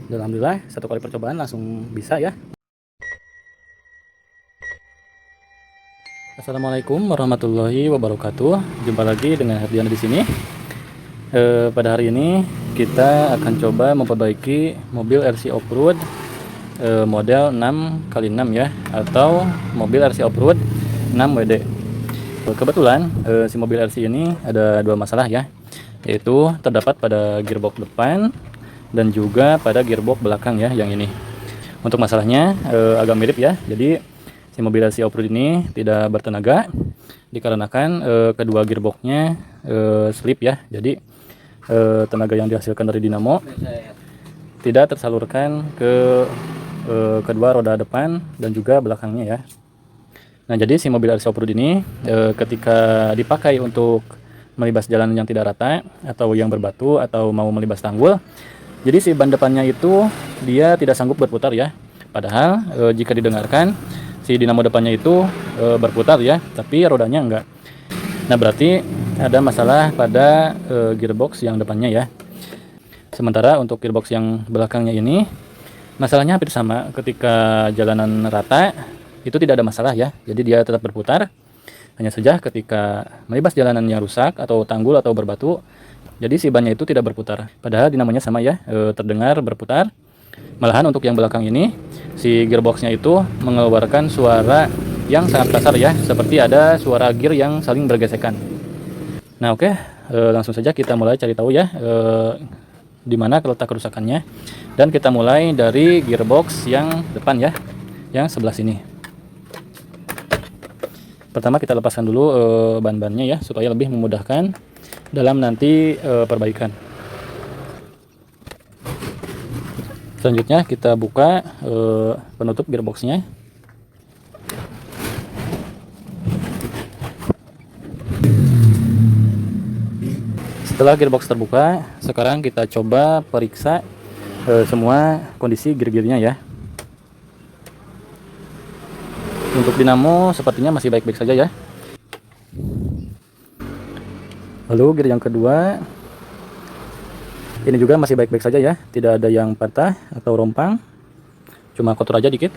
Dan alhamdulillah satu kali percobaan langsung bisa ya. Assalamualaikum warahmatullahi wabarakatuh. Jumpa lagi dengan Herdiana di sini. Pada hari ini kita akan coba memperbaiki mobil RC Off-Road model 6x6 ya, atau mobil RC Off-Road 6WD. Kebetulan si mobil RC ini ada dua masalah ya, yaitu terdapat pada gearbox depan dan juga pada gearbox belakang ya, yang ini. Untuk masalahnya agak mirip ya, jadi si mobil RC Off-Road ini tidak bertenaga dikarenakan kedua gearboxnya slip ya, jadi tenaga yang dihasilkan dari dinamo tidak tersalurkan ke kedua roda depan dan juga belakangnya ya. Nah, jadi si mobil RC Off-Road ini ketika dipakai untuk melibas jalan yang tidak rata atau yang berbatu atau mau melibas tanggul, jadi si ban depannya itu dia tidak sanggup berputar ya. Padahal jika didengarkan si dinamo depannya itu berputar ya, tapi rodanya enggak. Nah, berarti ada masalah pada gearbox yang depannya ya. Sementara untuk gearbox yang belakangnya ini masalahnya hampir sama. Ketika jalanan rata itu tidak ada masalah ya, jadi dia tetap berputar. Hanya saja ketika melibas jalanan yang rusak atau tanggul atau berbatu, jadi si bannya itu tidak berputar. Padahal dinamonya sama ya, terdengar berputar. Malahan untuk yang belakang ini, si gearboxnya itu mengeluarkan suara yang sangat kasar ya, seperti ada suara gear yang saling bergesekan. Nah oke, langsung saja kita mulai cari tahu ya di mana letak kerusakannya. Dan kita mulai dari gearbox yang depan ya, yang sebelah sini. Pertama kita lepaskan dulu ban-bannya ya, supaya lebih memudahkan dalam nanti perbaikan. Selanjutnya kita buka penutup gearboxnya. Setelah gearbox terbuka, sekarang kita coba periksa semua kondisi gear-gearnya ya. Untuk dinamo sepertinya masih baik-baik saja ya. Lalu gear yang kedua, ini juga masih baik-baik saja ya, tidak ada yang patah atau rompang, cuma kotor aja dikit.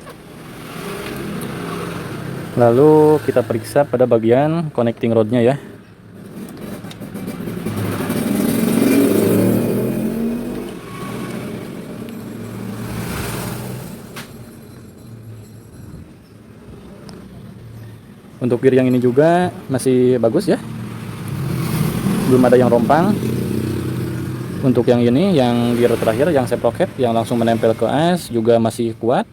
Lalu kita periksa pada bagian connecting rodnya ya. Untuk gear yang ini juga masih bagus ya, belum ada yang rompang. Untuk yang ini, yang gear terakhir, yang sprocket yang langsung menempel ke as juga masih kuat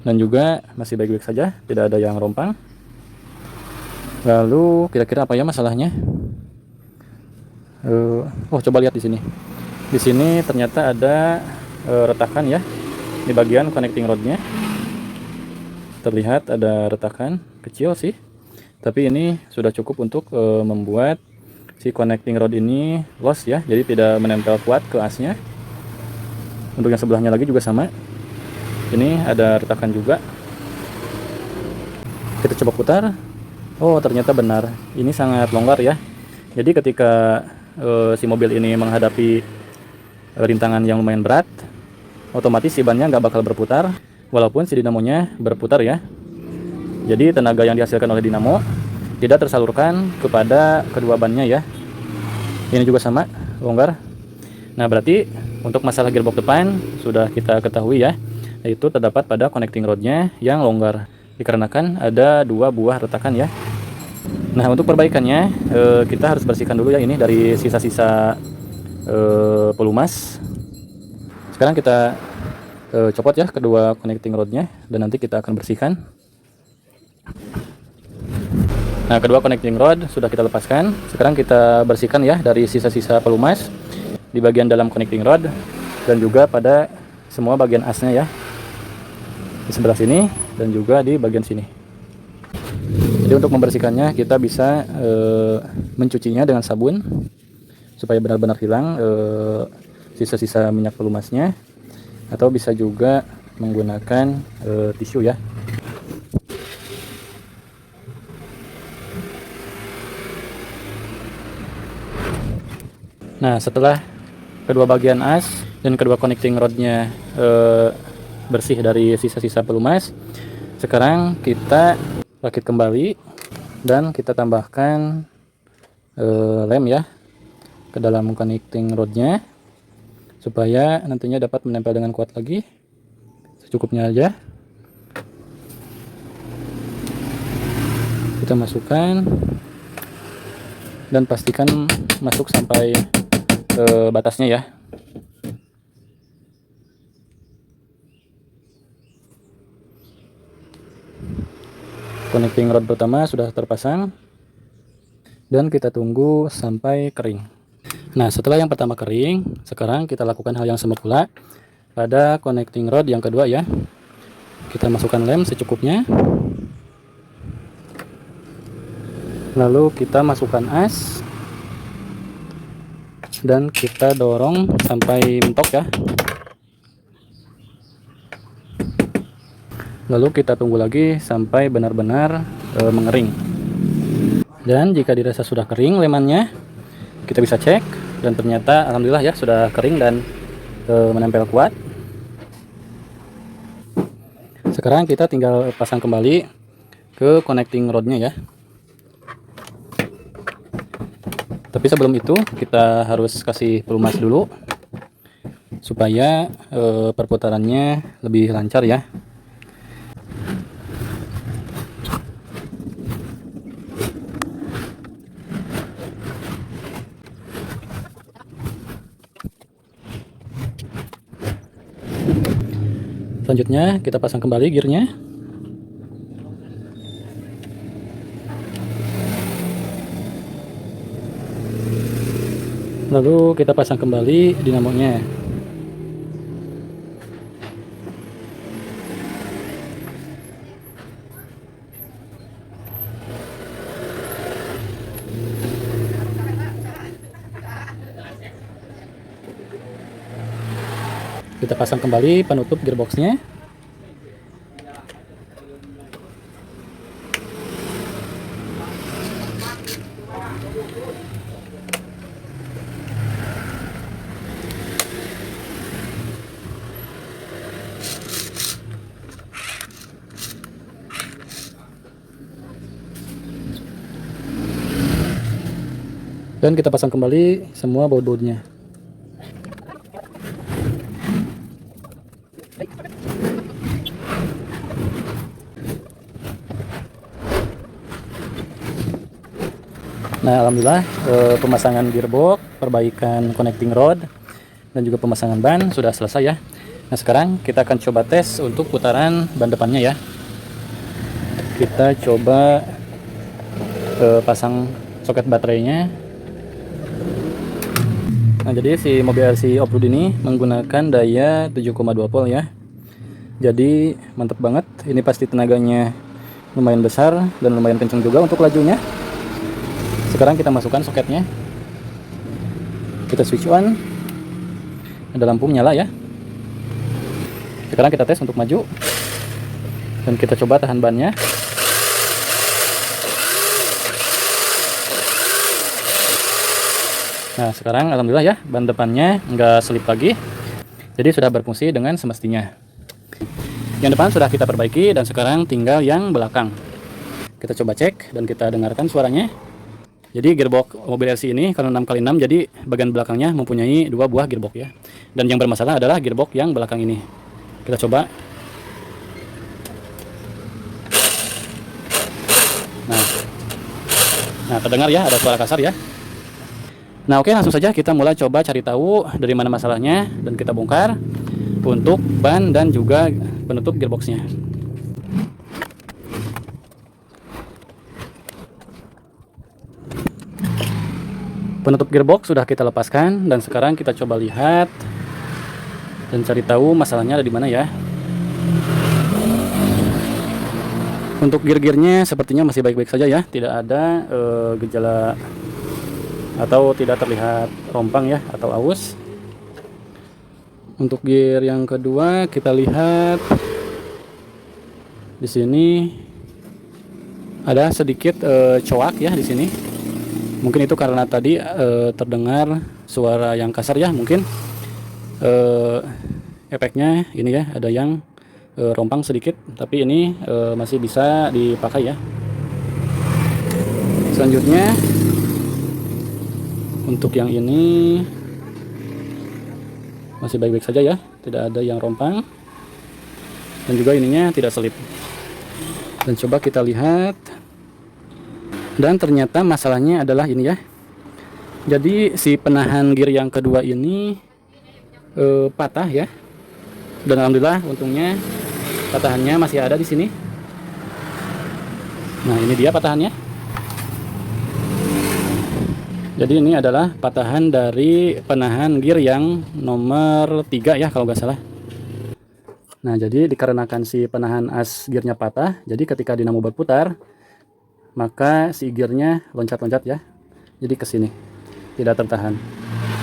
dan juga masih baik-baik saja, tidak ada yang rompang. Lalu kira-kira apa ya masalahnya? Oh, coba lihat di sini. Di sini ternyata ada retakan ya di bagian connecting rodnya. Terlihat ada retakan kecil sih, tapi ini sudah cukup untuk membuat si connecting rod ini loss ya, jadi tidak menempel kuat ke asnya. Untuk yang sebelahnya lagi juga sama, ini ada retakan juga. Kita coba putar. Oh, ternyata benar, ini sangat longgar ya. Jadi ketika si mobil ini menghadapi rintangan yang lumayan berat, otomatis si bannya nggak bakal berputar walaupun si dinamonya berputar ya. Jadi tenaga yang dihasilkan oleh dinamo tidak tersalurkan kepada kedua bannya ya. Ini juga sama, longgar. Nah, berarti untuk masalah gearbox depan sudah kita ketahui ya, yaitu terdapat pada connecting rodnya yang longgar dikarenakan ada dua buah retakan ya. Nah, untuk perbaikannya kita harus bersihkan dulu ya ini dari sisa-sisa pelumas. Sekarang kita copot ya kedua connecting rodnya dan nanti kita akan bersihkan. Nah, kedua connecting rod sudah kita lepaskan. Sekarang kita bersihkan ya dari sisa-sisa pelumas di bagian dalam connecting rod dan juga pada semua bagian asnya ya, di sebelah sini dan juga di bagian sini. Jadi untuk membersihkannya kita bisa mencucinya dengan sabun supaya benar-benar hilang sisa-sisa minyak pelumasnya, atau bisa juga menggunakan tisu ya. Nah, setelah kedua bagian as dan kedua connecting rodnya bersih dari sisa-sisa pelumas. Sekarang kita rakit kembali dan kita tambahkan lem ya ke dalam connecting rodnya supaya nantinya dapat menempel dengan kuat lagi. Secukupnya aja kita masukkan dan pastikan masuk sampai batasnya ya. Connecting rod pertama sudah terpasang dan kita tunggu sampai kering. Nah, setelah yang pertama kering, sekarang kita lakukan hal yang sama pula pada connecting rod yang kedua ya. Kita masukkan lem secukupnya, lalu kita masukkan as dan kita dorong sampai mentok ya. Lalu kita tunggu lagi sampai benar-benar mengering. Dan jika dirasa sudah kering lemannya, kita bisa cek, dan ternyata alhamdulillah ya sudah kering dan menempel kuat. Sekarang kita tinggal pasang kembali ke connecting rodnya ya. Tapi sebelum itu kita harus kasih pelumas dulu supaya perputarannya lebih lancar ya. Selanjutnya kita pasang kembali gearnya. Lalu kita pasang kembali dinamonya. Kita pasang kembali penutup gearboxnya. Dan kita pasang kembali semua baut-bautnya. Nah, alhamdulillah pemasangan gearbox, perbaikan connecting rod, dan juga pemasangan ban sudah selesai ya. Nah, sekarang kita akan coba tes untuk putaran ban depannya ya. Kita coba pasang soket baterainya. Nah, jadi si mobil RC Offroad ini menggunakan daya 7,2 volt ya. Jadi mantap banget. Ini pasti tenaganya lumayan besar dan lumayan kencang juga untuk lajunya. Sekarang kita masukkan soketnya. Kita switch on. Ada lampu menyala ya. Sekarang kita tes untuk maju. Dan kita coba tahan bannya. Nah, sekarang alhamdulillah ya, ban depannya nggak selip lagi. Jadi sudah berfungsi dengan semestinya. Yang depan sudah kita perbaiki dan sekarang tinggal yang belakang. Kita coba cek dan kita dengarkan suaranya. Jadi gearbox mobil RC ini kalau 6x6, jadi bagian belakangnya mempunyai 2 buah gearbox ya. Dan yang bermasalah adalah gearbox yang belakang ini. Kita coba. Nah, terdengar ya, ada suara kasar ya. Nah, oke, langsung saja kita mulai coba cari tahu dari mana masalahnya dan kita bongkar untuk ban dan juga penutup gearboxnya. Penutup gearbox sudah kita lepaskan dan sekarang kita coba lihat dan cari tahu masalahnya ada di mana ya. Untuk gear-gearnya sepertinya masih baik-baik saja ya, tidak ada gejala atau tidak terlihat rompang ya atau aus. Untuk gear yang kedua kita lihat di sini ada sedikit coak ya di sini. Mungkin itu karena tadi terdengar suara yang kasar ya, mungkin eh, efeknya ini ya, ada yang rompang sedikit, tapi ini masih bisa dipakai ya. Selanjutnya untuk yang ini masih baik-baik saja ya, tidak ada yang rompang, dan juga ininya tidak selip. Dan coba kita lihat, dan ternyata masalahnya adalah ini ya. Jadi si penahan gear yang kedua ini patah ya, dan alhamdulillah untungnya patahannya masih ada di sini. Nah, ini dia patahannya. Jadi ini adalah patahan dari penahan gear yang nomor 3 ya kalau nggak salah. Nah, jadi dikarenakan si penahan as gearnya patah, jadi ketika dinamo berputar, maka si gearnya loncat-loncat ya. Jadi ke sini tidak tertahan,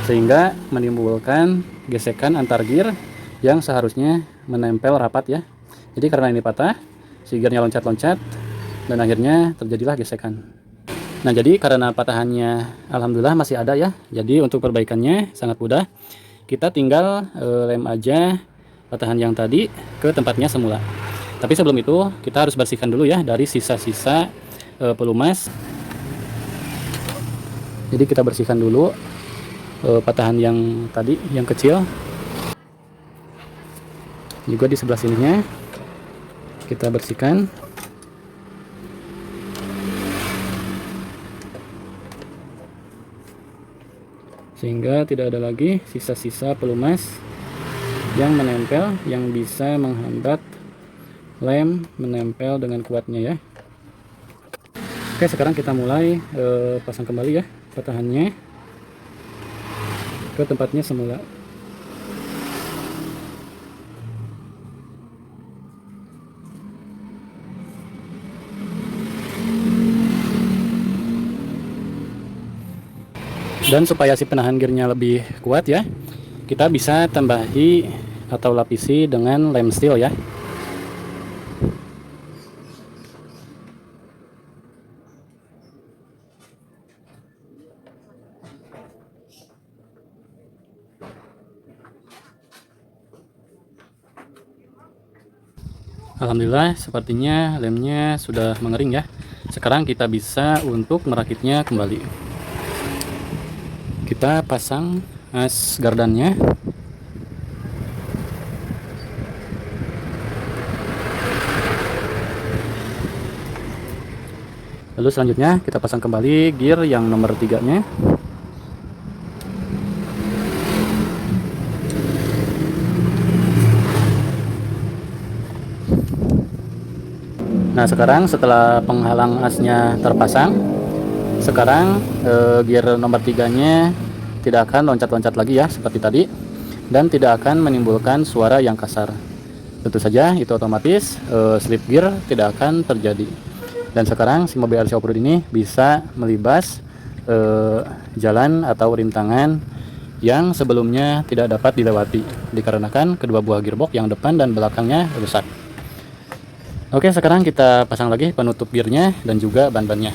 sehingga menimbulkan gesekan antar gear yang seharusnya menempel rapat ya. Jadi karena ini patah, si gearnya loncat-loncat dan akhirnya terjadilah gesekan. Nah, jadi karena patahannya alhamdulillah masih ada ya. Jadi untuk perbaikannya sangat mudah. Kita tinggal lem aja patahan yang tadi ke tempatnya semula. Tapi sebelum itu kita harus bersihkan dulu ya dari sisa-sisa pelumas. Jadi kita bersihkan dulu patahan yang tadi yang kecil. Juga di sebelah sininya kita bersihkan. Sehingga tidak ada lagi sisa-sisa pelumas yang menempel, yang bisa menghambat lem menempel dengan kuatnya ya. Oke, sekarang kita mulai pasang kembali ya patahannya ke tempatnya semula. Dan supaya si penahan gearnya lebih kuat ya, kita bisa tambahi atau lapisi dengan lem steel ya. Alhamdulillah sepertinya lemnya sudah mengering ya. Sekarang kita bisa untuk merakitnya kembali. Kita pasang as gardannya. Lalu selanjutnya kita pasang kembali gear yang nomor 3-nya. Nah, sekarang setelah penghalang asnya terpasang, sekarang gear nomor 3-nya tidak akan loncat-loncat lagi ya seperti tadi, dan tidak akan menimbulkan suara yang kasar. Tentu saja itu otomatis slip gear tidak akan terjadi. Dan sekarang si mobil RC Offroad ini bisa melibas jalan atau rintangan yang sebelumnya tidak dapat dilewati dikarenakan kedua buah gearbox yang depan dan belakangnya rusak. Oke, sekarang kita pasang lagi penutup gearnya dan juga ban-bannya.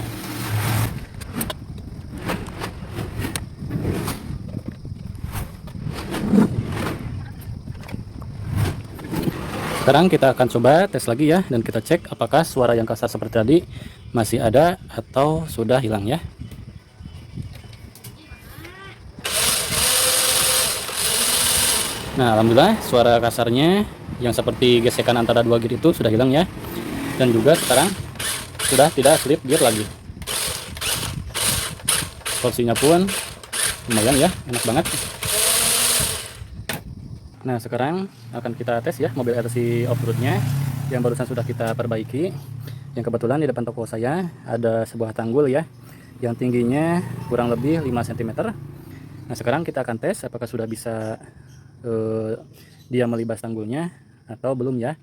Sekarang kita akan coba tes lagi ya, dan kita cek apakah suara yang kasar seperti tadi masih ada atau sudah hilang ya. Nah, alhamdulillah suara kasarnya yang seperti gesekan antara dua gear itu sudah hilang ya. Dan juga sekarang sudah tidak slip gear lagi. Torsinya pun lumayan ya, enak banget. Nah, sekarang akan kita tes ya mobil RC Offroad-nya yang barusan sudah kita perbaiki. Yang kebetulan di depan toko saya ada sebuah tanggul ya, yang tingginya kurang lebih 5 cm. Nah, sekarang kita akan tes apakah sudah bisa dia melibas tanggulnya atau belum ya.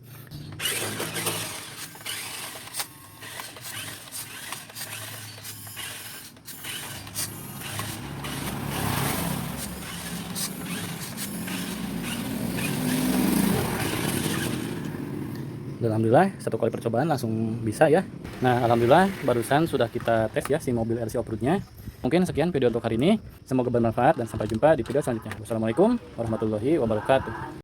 Dan alhamdulillah satu kali percobaan langsung bisa ya. Nah alhamdulillah barusan sudah kita tes ya si mobil RC Offroad-nya. Mungkin sekian video untuk hari ini, semoga bermanfaat dan sampai jumpa di video selanjutnya. Wassalamualaikum warahmatullahi wabarakatuh.